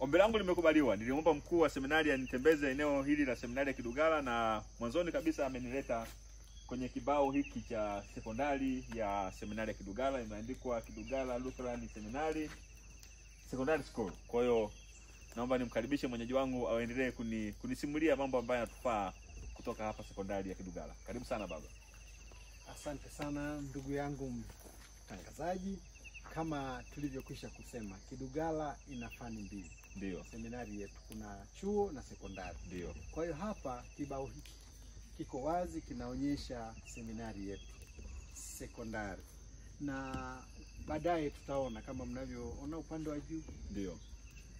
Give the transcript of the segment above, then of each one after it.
Ombi langu limekubaliwa. Niliomba mkuu wa seminari anitembeze eneo hili la seminari ya Kidugala, na mwanzoni kabisa amenileta kwenye kibao hiki cha sekondari ya seminari ya Kidugala. Imeandikwa Kidugala Lutheran Seminary Secondary School. Kwa hiyo naomba nimkaribishe mwenyeji wangu aendelee kunisimulia mambo ambayo yanatufaa kutoka hapa sekondari ya Kidugala. Karibu sana baba. Asante sana ndugu yangu mtangazaji. Kama tulivyokwisha kusema, Kidugala ina fani mbili. Ndio. Seminari yetu kuna chuo na sekondari. Ndio. Kwa hiyo hapa kibao hiki kiko wazi, kinaonyesha seminari yetu sekondari. Na baadaye tutaona kama mnavyoona upande wa juu. Ndio.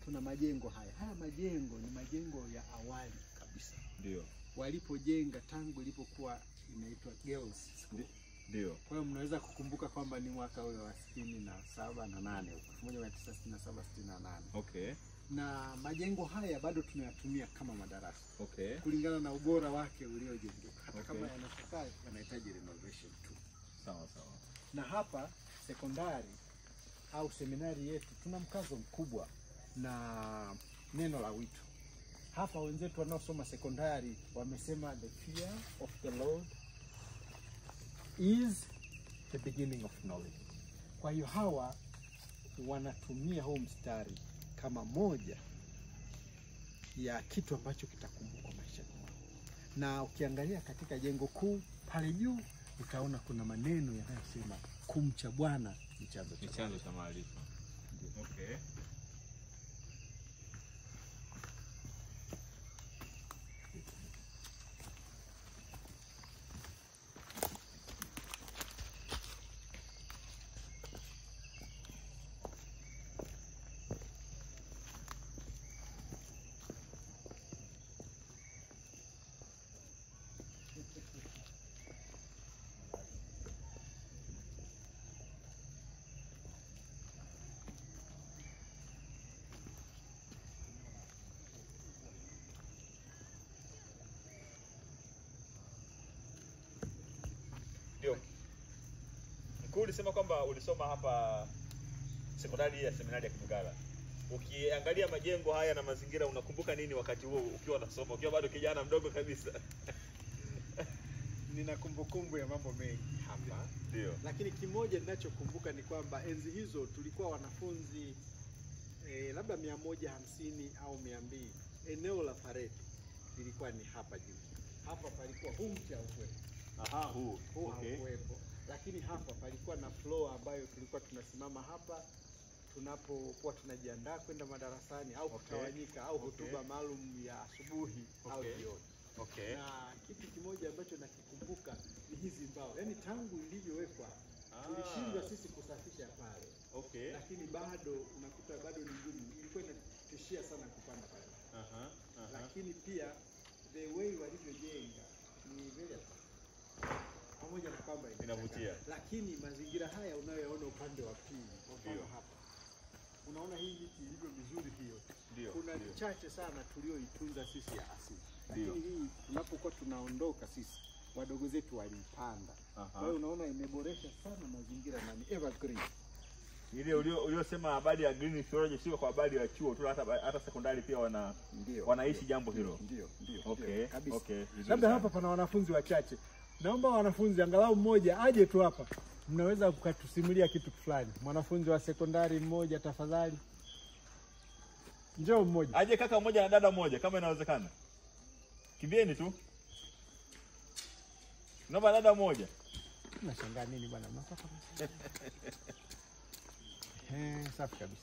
Tuna majengo haya. Haya majengo ni majengo ya awali kabisa. Ndio. Walipojenga tangu ilipokuwa inaitwa Girls School. Ndio. Kwa hiyo mnaweza kukumbuka kwamba ni mwaka ule wa 67 na 8, 1967 68. Okay. Na majengo haya bado tunayatumia kama madarasa. Okay. Kulingana na ubora wake uliojengeka. Hata Okay. kama yanataka yanahitaji renovation tu. Sawa sawa. Na hapa sekondari au seminari yetu tuna mkazo mkubwa na neno la wito. Hapa wenzetu wanaosoma sekondari wamesema the fear of the Lord is the beginning of knowledge. Kwa hiyo hawa wanatumia huu mstari kama moja ya kitu ambacho kitakumbukwa maishani mwao. Na ukiangalia katika jengo kuu pale juu utaona kuna maneno yanayosema kumcha Bwana ni chanzo cha maarifa. Okay. Ndio. Mkuu ulisema kwamba ulisoma hapa sekondari ya seminari ya Kidugala. Ukiangalia majengo haya na mazingira unakumbuka nini wakati huo ukiwa unasoma? Ukiwa bado kijana mdogo kabisa. Nina kumbukumbu ya mambo mengi hapa. Ndio. Lakini kimoja ninachokumbuka ni kwamba enzi hizo tulikuwa wanafunzi labda 150 au 200. Eneo la parade lilikuwa ni hapa juu. Hapa palikuwa humcha ukwepo. Aha, huu. Okay. Hakuwepo. Lakini hapa palikuwa na floor ambayo tulikuwa tunasimama hapa tunapokuwa tunajiandaa kwenda madarasani au kutawanyika au hotuba maalum ya asubuhi au jioni. Okay. Na kitu kimoja ambacho nakikumbuka ni hizi mbao. Yaani tangu ilivyowekwa tulishindwa sisi kusafisha pale. Okay. Lakini bado unakuta bado ni ngumu. Ilikuwa inatishia sana kupanda pale. Lakini pia the way walivyojenga ni very pamoja na kwamba inavutia. Lakini mazingira haya unayoona upande wa pili, kwa mfano hapa. Unaona hii miti ilivyo vizuri hiyo. Ndio. Kuna chache sana tulioitunza sisi ya asili. Lakini hii tunapokuwa tunaondoka sisi wadogo zetu walipanda. Kwa hiyo unaona imeboresha sana mazingira na ni evergreen. Ile uliosema habari ya green theology sio kwa habari ya chuo tu, hata sekondari pia wanaishi jambo hilo. Ndio. Okay. Kabisa. Okay. Labda hapa pana wanafunzi wachache. Naomba wanafunzi angalau mmoja aje tu hapa. Mnaweza kukatusimulia kitu fulani. Mwanafunzi wa sekondari mmoja tafadhali. Njoo mmoja. Aje kaka mmoja na dada mmoja kama inawezekana. Kimbieni tu. Naomba dada mmoja. Unashangaa nini bwana? Safi kabisa.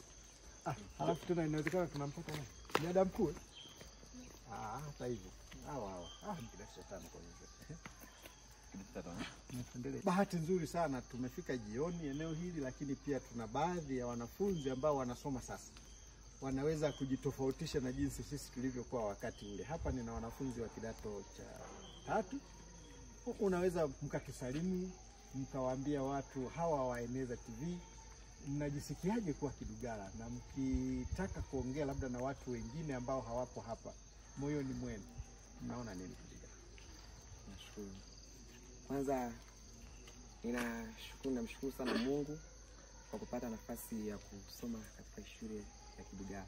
Halafu tena inawezekana tunampata nani? Dada mkuu. Hata hivyo. Hawa. Kidato cha 5 kwa hivyo. Bahati nzuri sana tumefika jioni eneo hili, lakini pia tuna baadhi ya wanafunzi ambao wanasoma sasa. Wanaweza kujitofautisha na jinsi sisi tulivyokuwa wakati ule. Hapa nina wanafunzi wa kidato cha 3. Unaweza mkatusalimu, mkawaambia watu hawa wa Eneza TV mnajisikiaje kuwa Kidugala, na mkitaka kuongea labda na watu wengine ambao hawapo hapa moyoni mwenu mnaona nini Kidugala? Nashukuru. Kwanza namshukuru sana Mungu kwa kupata nafasi ya kusoma katika shule ya Kidugala.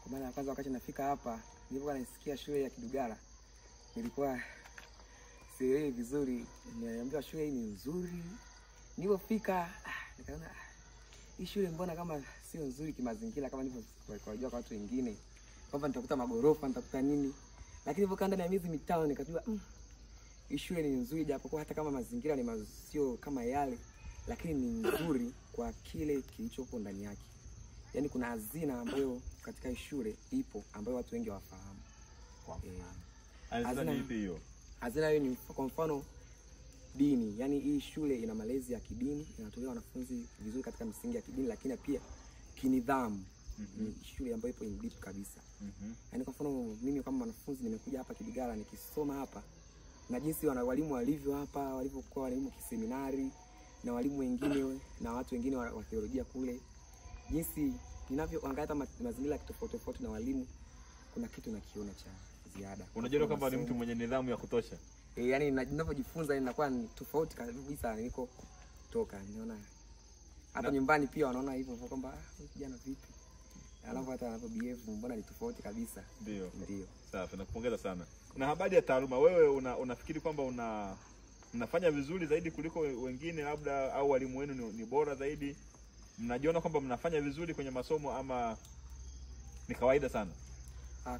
Kwa maana kwanza wakati nafika hapa, nilipokuwa nasikia shule ya Kidugala, nilikuwa sielewi vizuri. Niambiwa shule hii ni nzuri. Nilipofika nikaona hii shule mbona kama sio nzuri kimazingira kama nilivyojua kwa watu wengine. Kwamba nitakuta magorofa, nitakuta nini. Lakini nilipokaa ndani ya miezi mitano nikajua hii shule ni nzuri japokuwa hata kama mazingira ni sio kama yale, lakini ni nzuri kwa kile kilichopo ndani yake. Yaani kuna hazina ambayo katika hii shule ipo ambayo watu wengi hawafahamu. Hazina ipi hiyo? Hazina hiyo ni kwa mfano dini. Yaani hii shule ina malezi ya kidini, inatolea wanafunzi vizuri katika misingi ya kidini, lakini pia kinidhamu. Ni shule ambayo ipo in deep kabisa. Yaani kwa mfano mimi kama mwanafunzi nimekuja hapa Kidugala nikisoma hapa, na jinsi walimu walivyo hapa, walivyokuwa walimu kiseminari na walimu wengine na watu wengine wa theolojia kule, jinsi ninavyoangalia mazingira tofauti na walimu, kuna kitu nakiona cha ziada. Unajua kwamba ni mtu mwenye nidhamu ya kutosha. Yaani ninapojifunza inakuwa ni tofauti kabisa niko toka. Niona hata nyumbani pia wanaona hivyo kwamba kijana vipi. Alafu hata anapo behave mbona ni tofauti kabisa. Ndio. Ndio. Safi, nakupongeza sana. Na habari ya taaluma, wewe unafikiri kwamba mnafanya vizuri zaidi kuliko wengine labda, au walimu wenu ni bora zaidi? Mnajiona kwamba mnafanya vizuri kwenye masomo ama ni kawaida sana?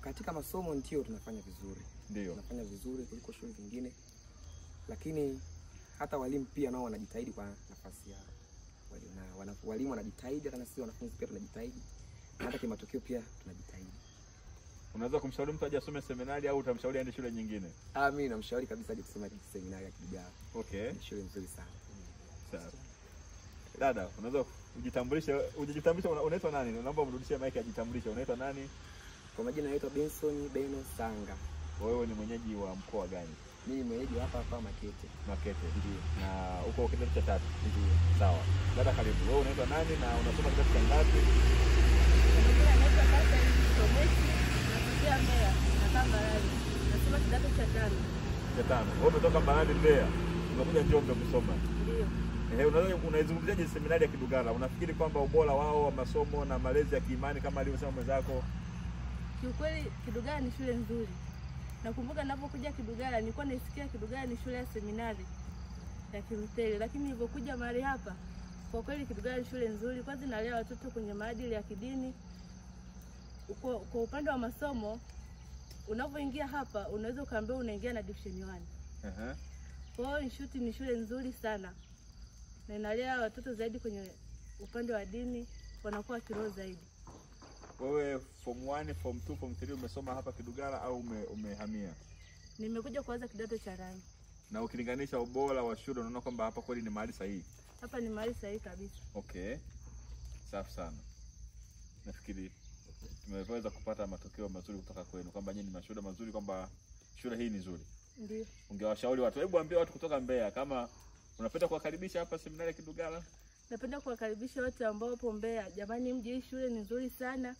Katika masomo ndio tunafanya vizuri. Ndio. Tunafanya vizuri kuliko shule zingine. Lakini hata walimu pia nao wanajitahidi kwa nafasi yao. Walimu wanajitahidi, hata sisi wanafunzi pia tunajitahidi. Hata kwa matokeo pia tunajitahidi. Unaweza kumshauri mtu aje asome seminari au utamshauri aende shule nyingine? Mimi namshauri kabisa aje kusoma seminari ya Kidugala. Okay. Ni shule nzuri sana. Sawa. Dada, unaweza unaitwa nani? Naomba umrudishie mic ajitambulishe. Unaitwa nani? Kwa majina naitwa Benson Beno Sanga. Wewe ni mwenyeji wa mkoa gani? Mimi ni mwenyeji hapa Makete. Makete. Ndio. Na uko kidato cha 3? Ndio. Sawa. Dada karibu. Wewe unaitwa nani na unasoma kidato cha ngapi? Nasoma kidato cha 5. Cha 5. Wewe umetoka Mbarali Mbeya. Umekuja Njombe kusoma. Ndio. Unaizungumziaje seminari ya Kidugala? Unafikiri kwamba ubora wao wa masomo na malezi ya kiimani kama alivyosema mwenzako? Kiukweli Kidugala ni shule nzuri. Nakumbuka ninapokuja Kidugala nilikuwa naisikia Kidugala ni shule ya seminari ya Kilutheri, lakini nilipokuja mahali hapa kwa kweli Kidugala ni shule nzuri. Kwanza inalea watoto kwenye maadili ya kidini. Kwa upande wa masomo unapoingia hapa unaweza ukaambiwa unaingia na division 1. Kwa hiyo ni shule nzuri sana. Na inalea watoto zaidi kwenye upande wa dini, wanakuwa kiroho zaidi. Wewe form 1, form 2, form 3 umesoma hapa Kidugala au umehamia? Nimekuja kuanza kidato cha 8. Na ukilinganisha ubora wa shule unaona kwamba hapa kweli ni mahali sahihi? Hapa ni mahali sahihi kabisa. Okay. Safi sana. Nafikiri tumeweza kupata matokeo mazuri kutoka kwenu kwamba nyinyi ni mashuhuda mazuri kwamba shule hii ni nzuri. Ndio. Ungewashauri watu, hebu ambie watu kutoka Mbeya kama unapenda kuwakaribisha hapa seminari ya Kidugala? Napenda kuwakaribisha wote ambao wapo Mbeya. Jamani, mje, hii shule ni nzuri sana.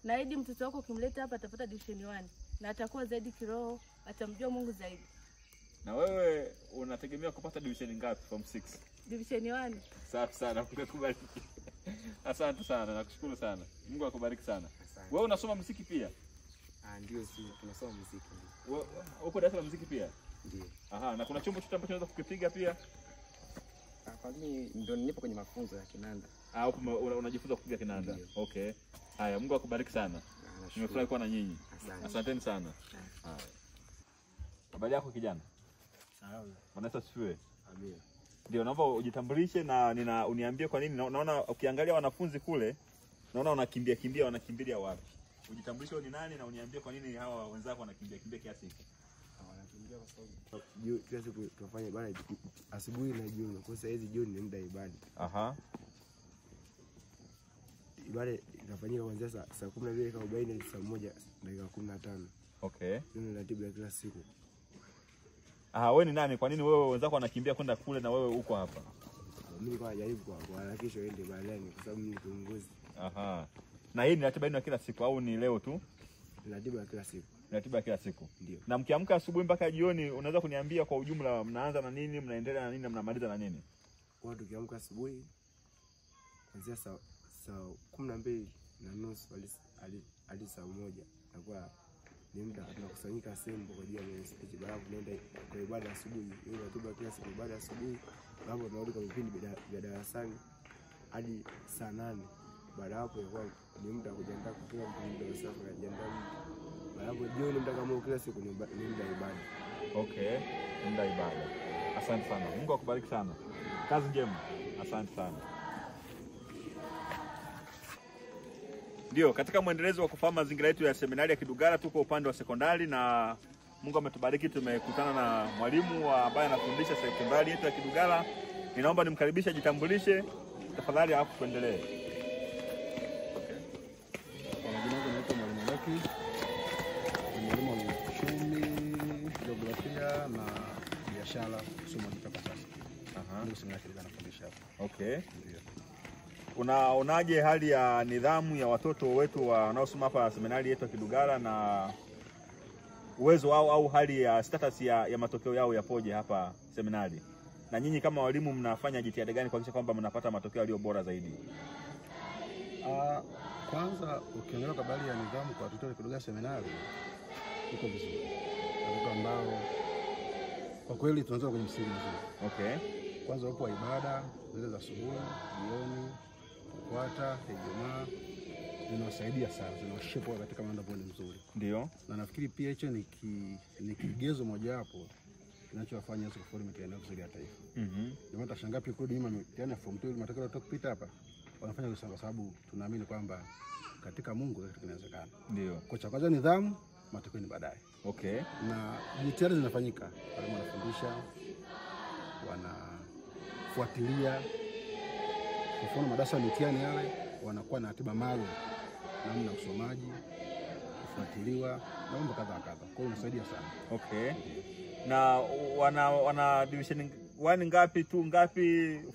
Na hadi mtoto wako ukimleta hapa atapata division 1 na atakuwa zaidi kiroho, atamjua Mungu zaidi. Na wewe unategemea kupata division ngapi form 6? Division 1. Safi sana, Mungu akubariki. Asante sana, nakushukuru sana. Mungu akubariki sana. Asante. Wewe unasoma muziki pia? Ndio, tunasoma muziki. Wewe uko darasa la muziki pia? Ndio. Na kuna chombo chote ambacho unaweza kukipiga pia? Kwa mimi ndio nipo kwenye mafunzo ya kinanda. Unajifunza kupiga kinanda? Ndiyo. Okay. Haya, Mungu akubariki sana. Nimefurahi kuwa na nyinyi. Asanteni sana. Haya. Habari yako kijana? Sawa. Bwana sifiwe. Amina. Ndio, naomba ujitambulishe na uniambie kwa nini naona ukiangalia wanafunzi kule naona wanakimbilia wapi. Ujitambulishe ni nani na uniambie kwa nini hawa wenzako wanakimbia kiasi hiki. Wanakimbia kwa sababu kila siku tunafanya ibada asubuhi na jioni. Kwa sasa hizi jioni ni muda wa ibada. Ibada inafanyika kuanzia saa 12:40 hadi saa 1:15. Okay. Hiyo ni ratiba ya kila siku. Wewe ni nani? Kwa nini wewe wenzako wanakimbia kwenda kule na wewe uko hapa? Mimi kwa jaribu kuharakisha waende baadaye kwa sababu mimi ni kiongozi. Na hii ni ratiba yenu ya kila siku au ni leo tu? Ratiba ya kila siku. Ratiba ya kila siku. Ndio. Na mkiamka asubuhi mpaka jioni unaweza kuniambia kwa ujumla mnaanza na nini, mnaendelea na nini na mnamaliza na nini? Kwa tukiamka asubuhi kuanzia saa 12:30 hadi saa 1 nakuwa ni muda tunakusanyika sehemu kwa ajili ya speech. Baada tunaenda kwa ibada asubuhi, hiyo ratiba kila siku ibada asubuhi, hapo tunarudi kwa vipindi vya darasani hadi saa 8. Baada hapo ilikuwa ni muda kujiandaa kutoka muda wa safa na jiandaa. Baada hapo jioni muda kama kila siku ni muda ibada. Okay, muda ibada. Asante sana. Mungu akubariki sana. Kazi njema. Asante sana. Ndio, katika mwendelezo wa kufahamu mazingira yetu ya seminari ya Kidugala, tuko upande wa sekondari na Mungu ametubariki tumekutana na mwalimu ambaye anafundisha sekondari yetu ya Kidugala. Ninaomba nimkaribishe jitambulishe tafadhali hapo tuendelee. Okay. Kwa majina yangu naitwa Mwalimu Laki. Ni mwalimu wa uchumi, jiografia na biashara somo la sasa. Ndio seminari Kidugala nafundisha hapa. Okay. Ndio. Unaonaje hali ya nidhamu ya watoto wetu wanaosoma hapa seminari yetu ya Kidugala na uwezo wao au hali ya status ya matokeo yao yapoje hapa seminari? Na nyinyi kama walimu mnafanya jitihada gani kuhakikisha kwamba mnapata matokeo yaliyo bora zaidi? Kwanza ukiangalia habari ya nidhamu kwa watoto wa Kidugala seminari iko vizuri. Watoto ambao kwa kweli tunaanza kwenye msingi mzuri. Okay. Kwanza wapo ibada zile za asubuhi, jioni, kufuata, Ijumaa zinawasaidia sana, zinawashape katika mambo ambayo ni mzuri. Ndio. Na nafikiri pia hicho ni kigezo moja hapo kinachowafanya hizo kufaulu mitihani ya taifa. Ndio maana tashangaa pia kurudi nyuma mitihani ya form 2 matokeo yatoka kupita hapa wanafanya hivyo kwa sababu tunaamini kwamba katika Mungu kitu kinawezekana. Ndio. Kwa cha kwanza nidhamu, matokeo ni baadaye. Okay. Na jitihada zinafanyika. Walimu wanafundisha, wanafuatilia. Kwa mfano madarasa ya mitihani yale wanakuwa na ratiba maalum namna usomaji, kufuatiliwa na mambo kadhaa kadhaa. Kwa hiyo inasaidia sana. Okay. Na wana division 1 ngapi, 2 ngapi,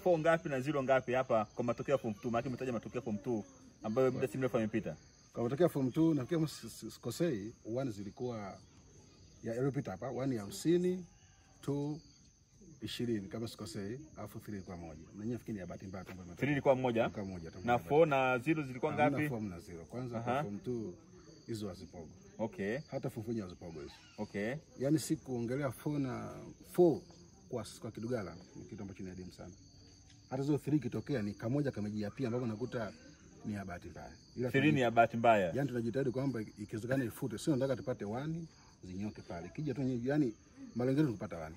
4 ngapi na 0 ngapi hapa kwa matokeo ya form 2? Maana umetaja matokeo ya form 2 ambayo muda si mrefu yamepita. Kwa matokeo ya form 2 nafikiri sikosei 1 zilikuwa ya iliyopita hapa 1 ya 50, 2 20 kama sikosei, alafu 3 ilikuwa 1. Na nyinyi fikiri ya bahati mbaya kwamba 3 ilikuwa 1. Na 4 na 0 zilikuwa ngapi? Na 4 na 0. Kwanza kwa form 2 hizo hazipogo. Okay. Hata form 4 hazipogo hizo. Okay. Yaani si kuongelea 4 na 4 kwa Kidugala ni kitu ambacho ni adimu sana. Hata hizo 3 kitokea ni kamoja kamejia pia ambapo nakuta ni ya bahati mbaya. 3 ni ya bahati mbaya. Yaani tunajitahidi kwamba ikiwezekana ifute. Sio nataka tupate 1 zinyoke pale. Kija tu yani malengo yetu kupata 1.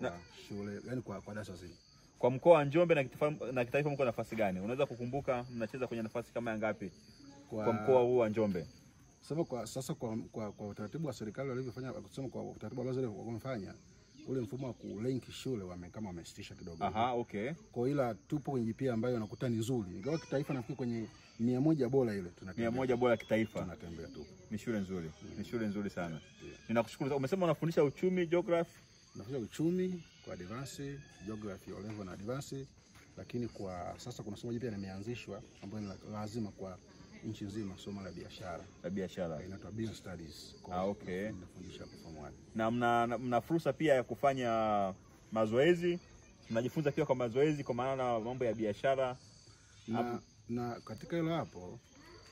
Na shule yani kwa darasa zima. Kwa mkoa wa Njombe na kitaifa mko nafasi gani? Unaweza kukumbuka mnacheza kwenye nafasi kama ya ngapi kwa mkoa huu wa Njombe? Sasa kwa utaratibu wa serikali walivyofanya kusema kwa utaratibu ambao wamefanya ule mfumo wa kulenki shule kama wamesitisha kidogo. Okay. Kwa ila tupo kwenye GPA ambayo nakuta ni nzuri. Ingawa kitaifa nafikiri kwenye 100 bora ile tunatembea. 100 bora kitaifa. Tunatembea tu. Ni shule nzuri. Ni shule nzuri sana. Ninakushukuru. Umesema unafundisha uchumi, geography? Nafundisha uchumi kwa advance, geography O level na advance, lakini kwa sasa kuna somo jipya limeanzishwa ambayo ni lazima kwa nchi nzima, somo la biashara. La biashara. Inaitwa business studies. Okay. Nafundisha kwa form 1. Na mna fursa pia ya kufanya mazoezi. Mnajifunza pia kwa mazoezi kwa maana mambo ya biashara. Na katika hilo hapo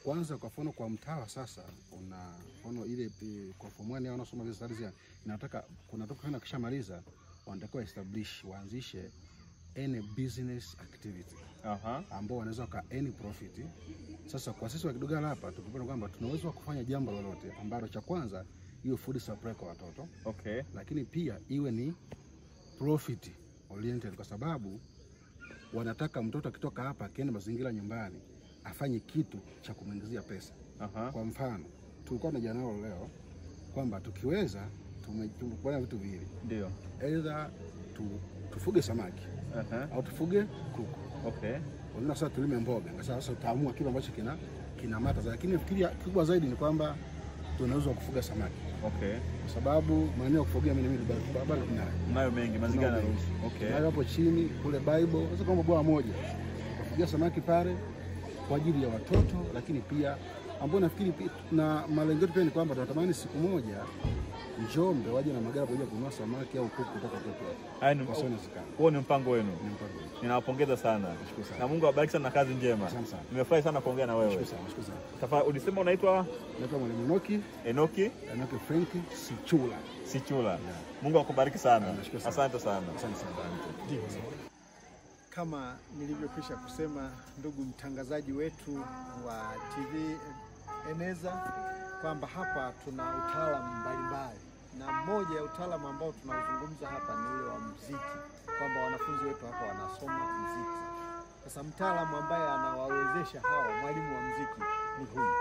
kwanza kwa mfano kwa mtawa sasa una mfano ile kwa form 1 wanaosoma business studies inataka kuna toka kana kishamaliza wanatakiwa establish waanzishe any business activity. Ambao wanaweza ka any profit. Sasa kwa sisi wa Kidugala hapa tukipenda kwamba tunaweza kufanya jambo lolote ambalo cha kwanza hiyo food supply kwa watoto. Okay. Lakini pia iwe ni profit oriented kwa sababu wanataka mtoto akitoka hapa akienda mazingira nyumbani afanye kitu cha kumwingizia pesa. Kwa mfano tulikuwa na janao leo kwamba tukiweza tumekuwa vitu viwili. Ndio. Either tufuge samaki au tufuge kuku. Okay. Wengine sasa tulime mboga. Sasa utaamua kile ambacho kina mata, lakini nafikiri kubwa zaidi ni kwamba tunaweza kufuga samaki. Okay. Kwa sababu maeneo ya kufugia mimi barabara tunayo mengi mazingira yanaruhusu. Okay. Na hapo chini kule Bible sasa kama bwawa moja. Kufugia samaki pale kwa ajili ya watoto, lakini pia ambao nafikiri na malengo yetu pia ni kwamba tunatamani siku moja Njombe waje na magari kuja kununua samaki au kuku kutoka kwetu. Huo ni mpango wenu. Ninawapongeza sana. Na Mungu awabariki sana na kazi njema. Nimefurahi sana kuongea na wewe. Tafadhali ulisema unaitwa? Naitwa Mwalimu Enoki Franki Sichula. Mungu akubariki sana. Asante sana. Kama nilivyokwisha kusema, ndugu mtangazaji wetu wa TV Eneza, kwamba hapa tuna utaalamu mbalimbali, na mmoja ya utaalamu ambao tunauzungumza hapa ni ule wa muziki, kwamba wanafunzi wetu hapa wanasoma muziki. Sasa mtaalamu ambaye anawawezesha hawa, mwalimu wa muziki ni huyu,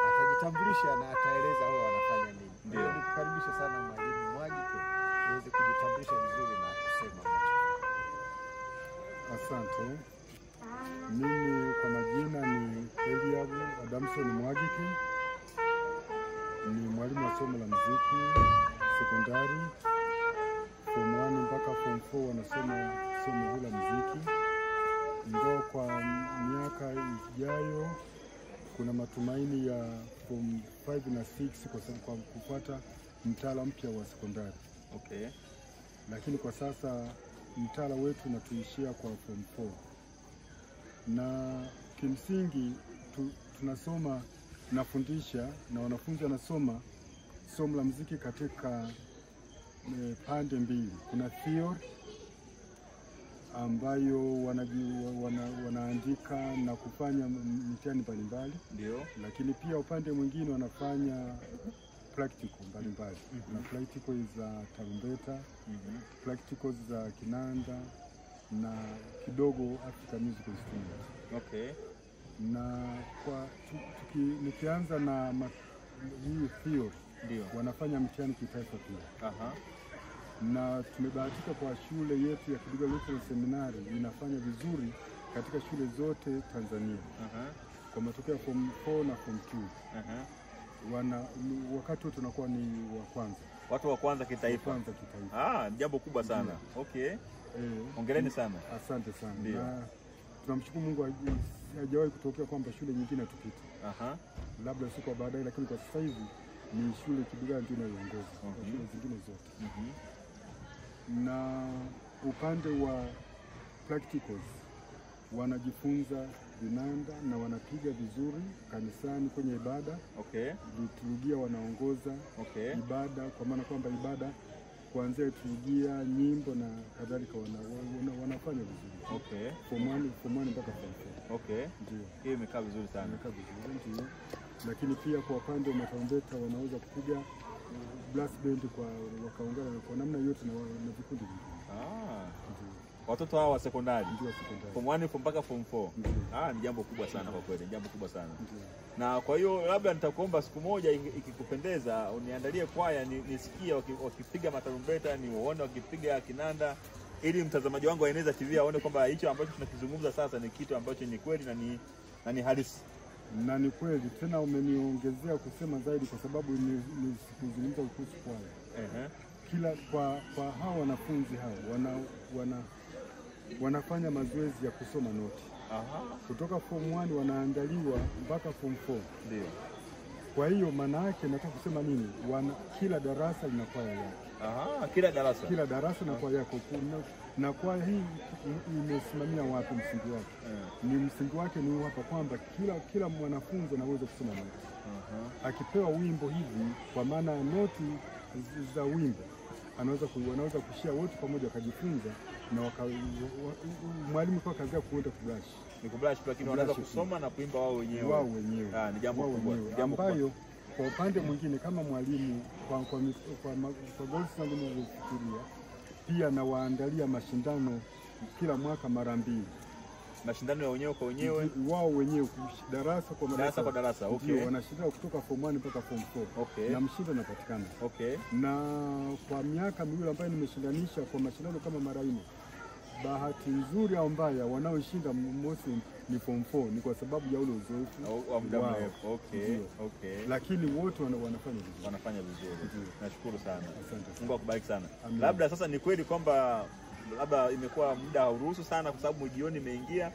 atajitambulisha na ataeleza wao wanafanya nini. Ndio nikukaribisha sana Mwalimu Mwagike uweze kujitambulisha vizuri na kusema. Asante. Mimi kwa majina ni Eliab Adamson Mwagike, ni mwalimu wa somo la muziki sekondari form 1 mpaka form 4 wanasoma somo hili la muziki. Ndio kwa miaka ijayo kuna matumaini ya form 5 na 6 kwa kupata mtaala mpya wa sekondari. Okay. Lakini kwa sasa mtaala wetu unatuishia kwa form 4. Na kimsingi tunasoma, nafundisha na wanafunzi wanasoma somo la muziki katika pande mbili. Kuna theory ambayo wanaandika na kufanya mitihani mbalimbali. Ndio. Lakini pia upande mwingine wanafanya practical mbalimbali. Kuna practical za tarumbeta, practical za kinanda na kidogo African musical instruments. Okay. Na kwa nikianza na hii theory, ndio wanafanya mtihani kitaifa pia. Na tumebahatika kwa shule yetu ya Kidugala Lutheran Seminary inafanya vizuri katika shule zote Tanzania. Kwa matokeo ya form 4 na form 2. Wakati wote tunakuwa ni wa kwanza. Watu wa kwanza kitaifa. Jambo kubwa sana. Okay. Hongereni sana. Asante sana. Na tunamshukuru Mungu hajawahi kutokea kwamba shule nyingine tupite. Labda siku baadaye, lakini kwa sasa hivi ni shule Kidugala ndio inayoongoza shule zingine zote. Na upande wa practicals wanajifunza vinanda na wanapiga vizuri kanisani kwenye ibada. Okay. Liturujia wanaongoza. Okay. Ibada, kwa maana kwamba ibada kuanzia liturujia, nyimbo na kadhalika wanafanya vizuri. Okay. Form 1 mpaka form 4. Okay. Ndio. Hiyo imekaa vizuri sana. Imekaa vizuri, ndio. Lakini pia kwa upande wa matarumbeta wanaweza kupiga brass band wakaungana kwa namna yote na vikundi vingine. Watoto hao wa sekondari. Ndio sekondari. Form 1 mpaka form 4. Ni jambo kubwa sana kwa kweli, jambo kubwa sana. Na kwa hiyo labda nitakuomba siku moja ikikupendeza uniandalie kwaya nisikie wakipiga matarumbeta, niwaone wakipiga kinanda, ili mtazamaji wangu wa Eneza TV aone kwamba hicho ambacho tunakizungumza sasa ni kitu ambacho ni kweli na ni halisi. Na ni kweli, tena umeniongezea kusema zaidi kwa sababu ni sikuzungumza kuhusu kwaya. Kila kwa hao wanafunzi hao wanafanya mazoezi ya kusoma noti. Kutoka form 1 wanaandaliwa mpaka form 4. Ndio. Kwa hiyo maana yake nataka kusema nini? Kila darasa lina kwaya yake. Kila darasa na kwaya yake. Na kwaya hii imesimamia wapi msingi wake? Ni msingi wake ni hapa kwamba kila mwanafunzi anaweza kusoma noti. Akipewa wimbo hivi, kwa maana noti za wimbo wanaweza kushia wote pamoja wakajifunza, na mwalimu kwa kazi yake kuenda kubrush. Ni kubrush, lakini wanaweza kusoma na kuimba wao wenyewe. Ni jambo kubwa. Ambayo kwa upande mwingine kama mwalimu kwa goals zangu nilizofikiria, pia na waandalia mashindano kila mwaka mara 2. Mashindano ya wenyewe kwa wenyewe, wao wenyewe darasa kwa darasa. Okay. Wanashindana kutoka form 1 mpaka form 4. Okay. Na mshindi anapatikana. Okay. Na kwa miaka miwili ambayo nimeshindanisha kwa mashindano kama mara 4, bahati nzuri au mbaya wanaoshinda mostly ni form 4, ni kwa sababu ya ule uzoefu wa muda mrefu. Okay. Lakini wote wanafanya vizuri. Nashukuru sana. Asante. Mungu akubariki sana. Amen. Labda sasa ni kweli kwamba labda imekuwa muda hauruhusu sana kwa sababu jioni imeingia.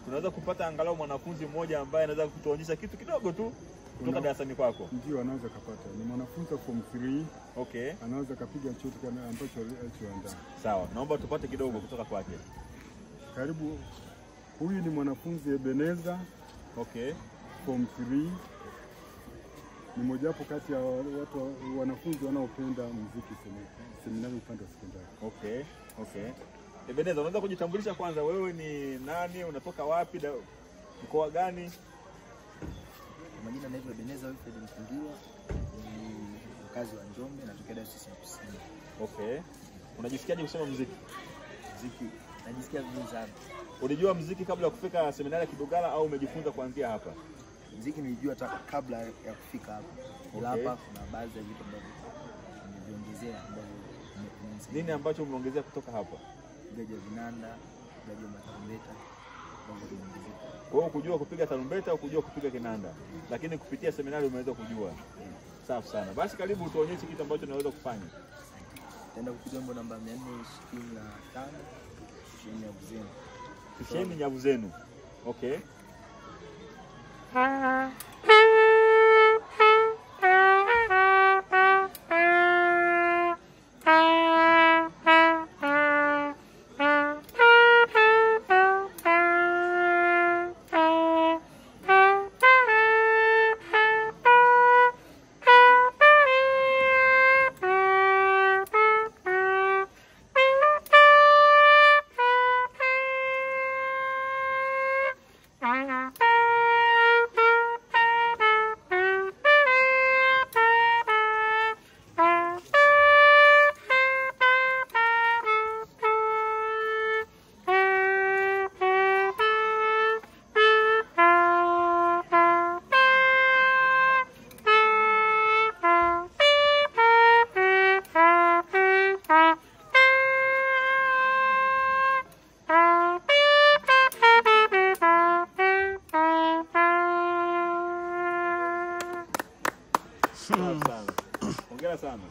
Tunaweza kupata angalau mwanafunzi mmoja ambaye anaweza kutuonyesha kitu kidogo tu kutoka darasani kwako? Ndio, anaweza kapata. Ni mwanafunzi wa form 3. Okay. Anaweza kapiga chochote kama ambacho alichoandaa. Sawa. Naomba tupate kidogo kutoka kwake. Karibu. Huyu ni mwanafunzi Ebeneza. Okay. Form 3. Ni mojawapo kati ya wanafunzi wanaopenda muziki seminari upande wa sekondari. Okay. Okay. Ebeneza, unaweza kujitambulisha kwanza, wewe ni nani, unatoka wapi, mkoa gani? Majina naitwa Ebeneza Wilfred Mkundiwa, ni mkazi wa Njombe, natokea Dar es Salaam. Okay. Unajisikiaje kusoma muziki? Muziki najisikia vizuri sana. Ulijua muziki kabla ya kufika seminari ya Kidugala au umejifunza kuanzia hapa? Muziki nilijua hata kabla ya kufika hapa. Ila hapa kuna baadhi ya vitu ambavyo nimeviongezea ambavyo nini ambacho umeongezea kutoka hapa? Gaja vinanda, gaja matarumbeta, ambavyo nimeongezea. Kwa hiyo kujua kupiga tarumbeta au kujua kupiga kinanda, lakini kupitia seminari umeweza kujua. Safi sana. Basi karibu utuonyeshe kitu ambacho unaweza kufanya. Tenda kupiga wimbo namba 465, Sheni Nyavu Zenu. Sheni Nyavu Zenu. Okay. Hongera sana.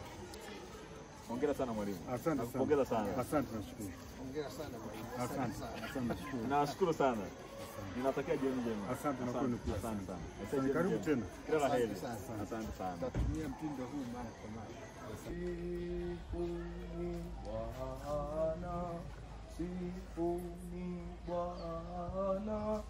Hongera sana mwalimu. Asante sana. Hongera sana. Asante, nashukuru. Hongera sana mwalimu. Asante, nashukuru. Nashukuru sana. Ninatakia jioni njema. Asante na kwenu pia. Asante sana. Karibu tena. Kila la heri. Asante sana. Tutatumia mtindo huu mara kwa mara. Sifuni Bwana, sifuni Bwana,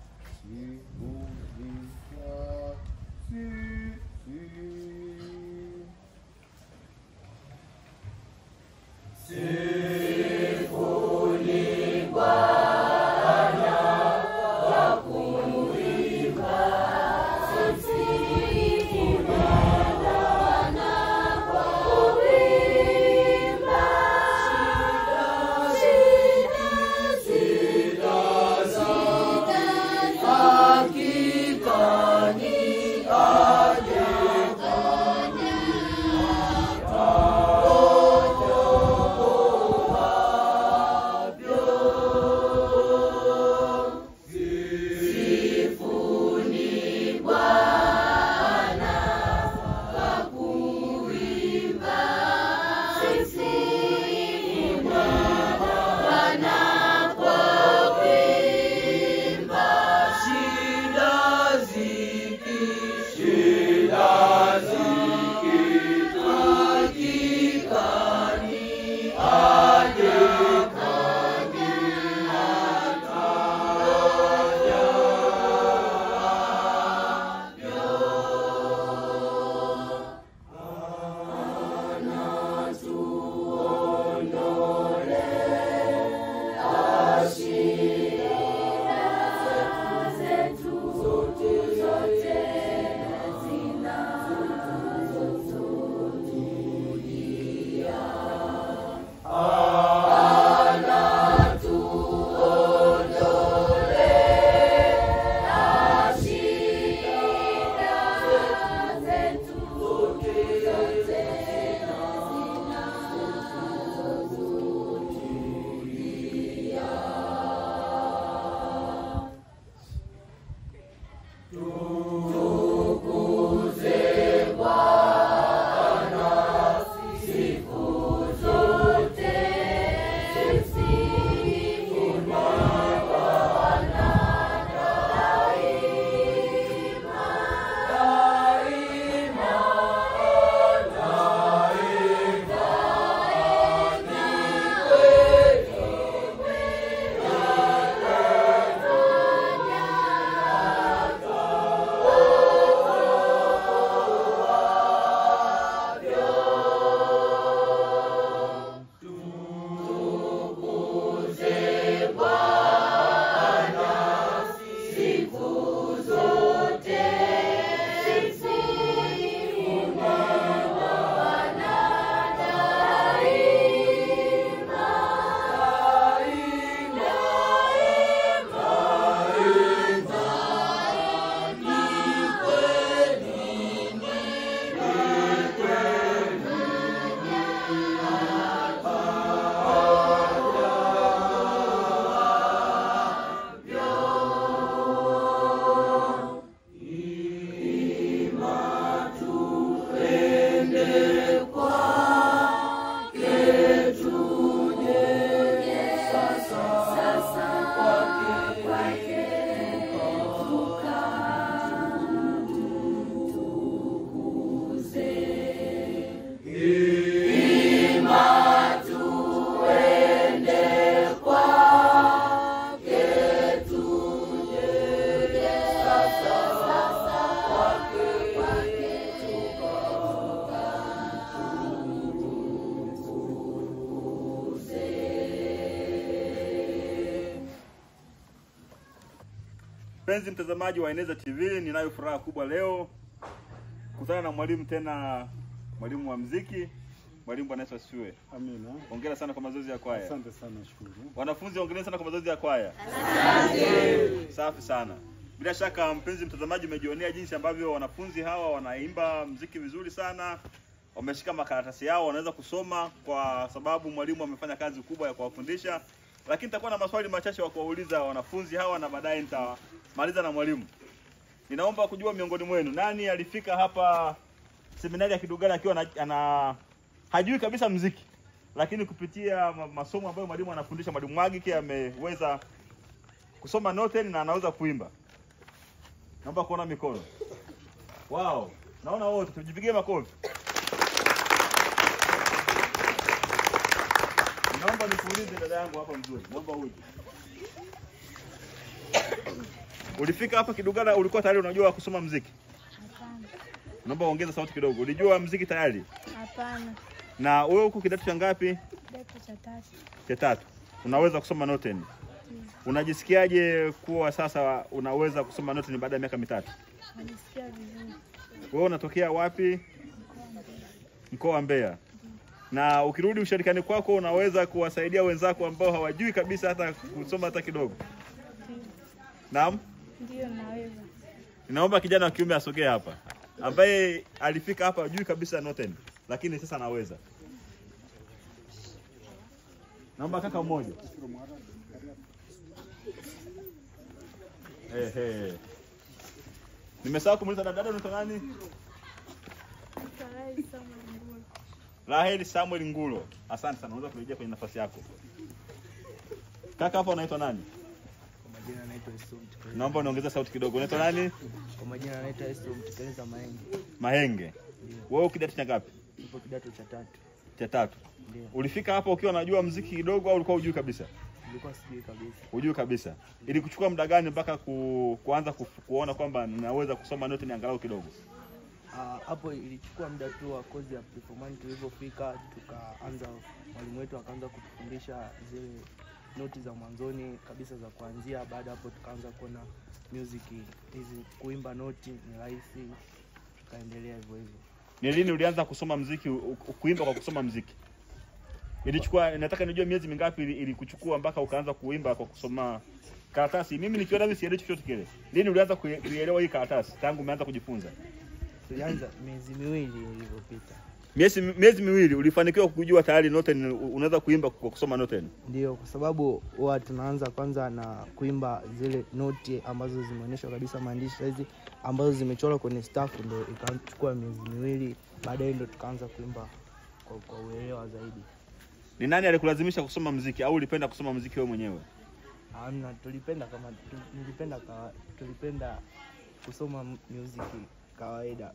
Hakika ni aje Mpenzi mtazamaji wa Eneza TV, ninayo furaha kubwa leo kukutana na mwalimu tena, mwalimu wa muziki. Mwalimu, Bwana Yesu asifiwe. Amina. Hongera sana kwa mazoezi ya kwaya. Asante sana, shukuru. Wanafunzi, hongereni sana kwa mazoezi ya kwaya. Asante. Safi sana. Bila shaka mpenzi mtazamaji, umejionea jinsi ambavyo wanafunzi hawa wanaimba muziki vizuri sana. Wameshika makaratasi yao, wanaweza kusoma kwa sababu mwalimu amefanya kazi kubwa ya kuwafundisha. Lakini nitakuwa na maswali machache wa kuwauliza wanafunzi hawa na baadaye nitamaliza na mwalimu. Ninaomba kujua miongoni mwenu nani alifika hapa seminari ya Kidugala akiwa hajui kabisa muziki, lakini kupitia masomo ambayo mwalimu anafundisha, mwalimu Mwagike ameweza kusoma noten na anaweza kuimba. Naomba kuona mikono. Wow, naona wote, tujipigie makofi. Naomba nikuulize dada yangu hapa mzuri. Naomba uje. Ulifika hapa Kidugala ulikuwa tayari unajua kusoma muziki? Hapana. Naomba ongeza sauti kidogo. Ulijua muziki tayari? Hapana. Na wewe uko kidato cha ngapi? Kidato cha 3. Cha 3. Unaweza kusoma noten? Unajisikiaje kuwa sasa unaweza kusoma noten baada ya miaka 3? Najisikia vizuri. Wewe unatokea wapi? Mkoa wa Mbeya. Na ukirudi ushirikani kwako unaweza kuwasaidia wenzako ambao hawajui kabisa hata kusoma hata kidogo. Naam? Ndio, naweza. Ninaomba kijana wa kiume asogee hapa, ambaye alifika hapa hajui kabisa noten, lakini sasa anaweza. Naomba kaka mmoja. Nimesahau kumuuliza dada unaitwa nani? Raheli Samuel Ngulo. Asante sana, unaweza kurejea kwenye nafasi yako. Kaka hapa unaitwa nani? Kwa majina naitwa Esau. Naomba niongeze sauti kidogo. Unaitwa nani? Kwa majina naitwa Esau Mtekeleza Mahenge. Mahenge. Wewe kidato cha ngapi? Nipo kidato cha 3. Cha 3. Ndio. Ulifika hapa ukiwa unajua muziki kidogo au ulikuwa hujui kabisa? Nilikuwa sijui kabisa. Hujui kabisa. Ili kuchukua muda gani mpaka kuanza kuona kwamba naweza kusoma note ni angalau kidogo? Hapo ilichukua muda tu wa kozi ya performance. Tulipofika tukaanza, mwalimu wetu akaanza kutufundisha zile noti za mwanzoni kabisa za kuanzia. Baada hapo tukaanza kuona music hizi, kuimba noti ni rahisi, tukaendelea hivyo hivyo. Ni lini ulianza kusoma muziki, kuimba kwa kusoma muziki? Ilichukua, nataka nijue miezi mingapi ili kuchukua mpaka ukaanza kuimba kwa kusoma karatasi. Mimi nikiona hivi sielewi chochote kile. Lini ulianza kuelewa hii karatasi tangu umeanza kujifunza? Tulianza miezi miwili iliyopita. Miezi miwili ulifanikiwa kujua tayari noten unaweza kuimba kwa kusoma noten? Ndio, kwa sababu huwa tunaanza kwanza na kuimba zile noti ambazo zimeonyeshwa kabisa maandishi hizi ambazo zimechorwa kwenye staff, ndio ikachukua miezi miwili, baadaye ndio tukaanza kuimba kwa uelewa zaidi. Ni nani alikulazimisha kusoma muziki au ulipenda kusoma muziki wewe mwenyewe? Hamna, tulipenda kusoma music kawaida.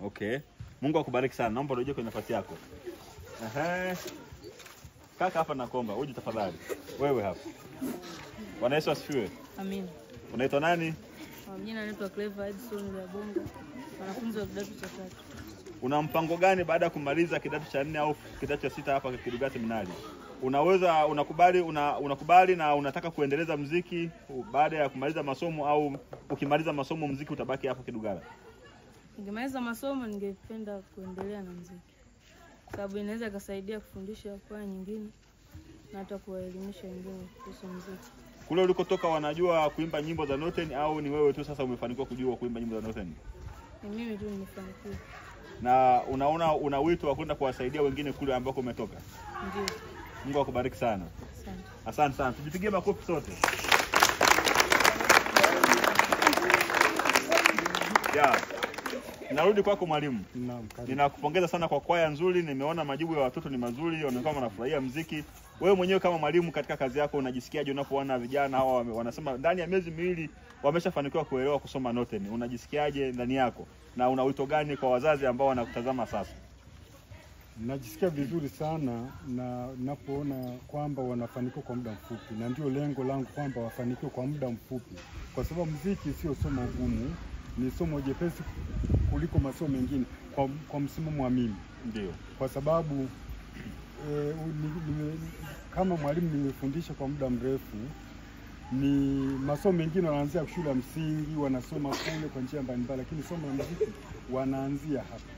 Okay. Mungu akubariki sana. Naomba urejee kwenye nafasi yako. Kaka hapa nakomba, uje tafadhali. Wewe hapa. Bwana Yesu asifiwe. Amina. Unaitwa nani? Kwa jina naitwa Clever Edson Bonga. Mwanafunzi wa kidato cha 3. Una mpango gani baada ya kumaliza kidato cha 4 au kidato cha 6 hapa Kidugala Seminari? Unakubali na unataka kuendeleza muziki baada ya kumaliza masomo, au ukimaliza masomo muziki utabaki hapo Kidugala? Nikimaliza masomo ningependa kuendelea na muziki, sababu inaweza kusaidia kufundisha kwaya nyingine na hata kuwaelimisha wengine kuhusu muziki. Kule ulikotoka wanajua kuimba nyimbo za noten au ni wewe tu sasa umefanikiwa kujua kuimba nyimbo za noten? Ni mimi tu nimefanikiwa. Na unaona una wito wa kwenda kuwasaidia wengine kule ambako umetoka? Ndio. Mungu akubariki sana. Asante. Asante sana. Tujipigie makofi sote. Narudi kwako mwalimu. Naam, ninakupongeza sana kwa kwaya nzuri. Nimeona majibu ya watoto ni mazuri, wamekuwa wanafurahia muziki. Wewe mwenyewe kama mwalimu katika kazi yako unajisikiaje unapoona vijana hawa wanasema ndani ya miezi miwili wameshafanikiwa kuelewa kusoma noten? Unajisikiaje ndani yako? Na una wito gani kwa wazazi ambao wanakutazama sasa? Najisikia vizuri sana na napoona kwamba wanafanikiwa kwa muda mfupi, na ndio lengo langu kwamba wafanikiwe kwa muda mfupi, kwa sababu muziki sio somo gumu, ni somo jepesi kuliko masomo mengine kwa msimamo wa mimi. Ndio. Kwa sababu kama mwalimu nimefundisha kwa muda mrefu, ni masomo mengine wanaanzia shule ya msingi, wanasoma kule kwa njia mbalimbali, lakini somo la muziki wanaanzia hapa.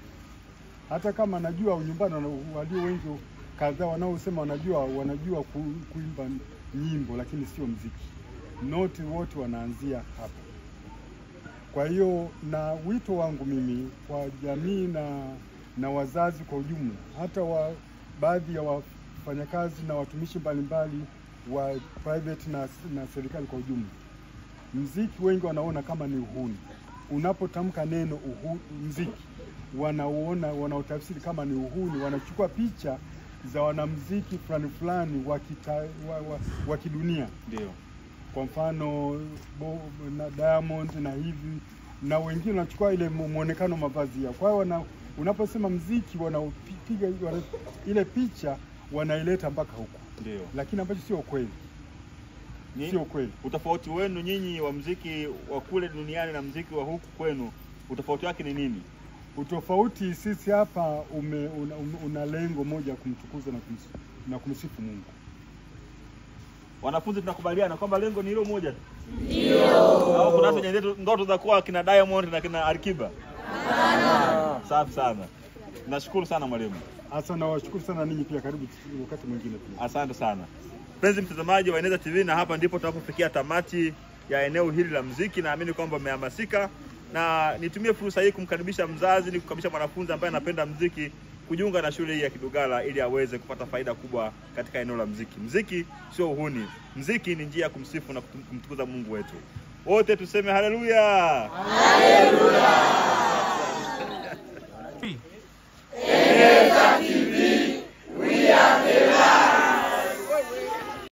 Hata kama najua nyumbani walio wengi kadhaa wanaosema wanajua kuimba nyimbo, lakini sio muziki. Noti wote wanaanzia hapa. Kwa hiyo na wito wangu mimi kwa jamii na wazazi kwa ujumla, hata baadhi ya wafanyakazi na watumishi mbalimbali wa private na serikali kwa ujumla, muziki wengi wanaona kama ni uhuni. Unapotamka neno muziki, wanaotafsiri kama ni uhuni, wanachukua picha za wanamuziki fulani wa kidunia. Ndio. Kwa mfano na Diamond na hivi, na wengine wanachukua ile muonekano mavazi yao. Kwa hiyo unaposema muziki wanapiga ile picha wanaileta mpaka huko. Ndio. Lakini ambacho sio kweli. Sio kweli. Utofauti wenu nyinyi wa muziki wa kule duniani na muziki wa huku kwenu, utofauti wake ni nini? Utofauti, sisi hapa una lengo moja, kumtukuza na kumsifu Mungu. Wanafunzi tunakubaliana kwamba lengo ni hilo moja tu? Ndio. Au kuna watu ndoto za kuwa kina Diamond na kina Alikiba? Hapana. Safi sana. Nashukuru sana mwalimu. Asante, na washukuru sana ninyi pia, karibu wakati mwingine pia. Asante sana. Mpenzi mtazamaji wa Eneza TV, na hapa ndipo tunapofikia tamati ya eneo hili la muziki. Naamini kwamba umehamasika, na nitumie fursa hii kumkaribisha mzazi, ni kukaribisha mwanafunzi ambaye anapenda muziki kujiunga na shule hii ya Kidugala ili aweze kupata faida kubwa katika eneo la muziki. Muziki sio uhuni. Muziki ni njia ya kumsifu na kumtukuza Mungu wetu. Wote tuseme haleluya. Haleluya.